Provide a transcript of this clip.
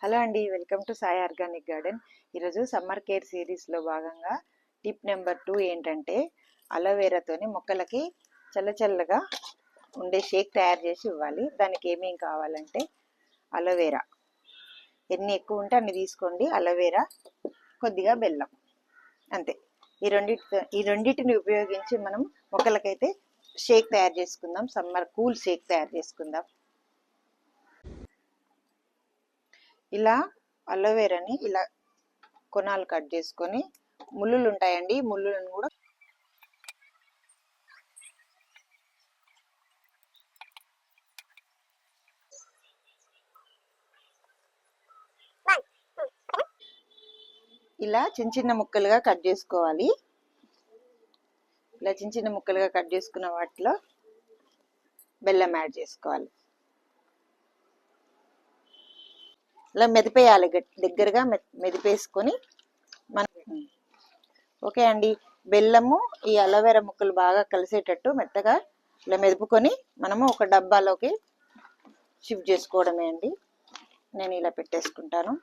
Hello అండి, welcome to Sai organic garden. ఈరోజు summer care సిరీస్లో భాగంగా టిప్ నెంబర్ 2 ఏంటంటే అలోవెరాతోని మొక్కలకి చల్లచల్లగా ఉండే షేక్ తయారు చేసి ఇవ్వాలి. దానికి ఏమేమి కావాలంటే అలోవెరా ఎన్ని ఎక్కువ ఉంటే అన్ని తీసుకోండి, అలోవెరా కొద్దిగా బెల్లం, అంతే. ఈ రెండింటిని ఉపయోగించి మనం మొక్కలకైతే షేక్ తయారు చేసుకుందాం, సమ్మర్ కూల్ షేక్ తయారు చేసుకుందాం. ఇలా అలోవెరాని ఇలా కొనాలు కట్ చేసుకొని, ముళ్ళులు ఉంటాయండి, ముళ్ళులను కూడా ఇలా చిన్న చిన్న ముక్కలుగా కట్ చేసుకోవాలి. ఇలా చిన్న చిన్న ముక్కలుగా కట్ చేసుకున్న వాటిలో బెల్లం యాడ్ చేసుకోవాలి. ఇలా మెదిపేయాలి, దగ్గరగా మెదిపేసుకొని ఓకే అండి. బెల్లము ఈ అలోవెరా ముక్కలు బాగా కలిసేటట్టు మెత్తగా ఇలా మెదుపుకొని మనము ఒక డబ్బాలోకి షిఫ్ట్ చేసుకోవడమే అండి. నేను ఇలా పెట్టేసుకుంటాను.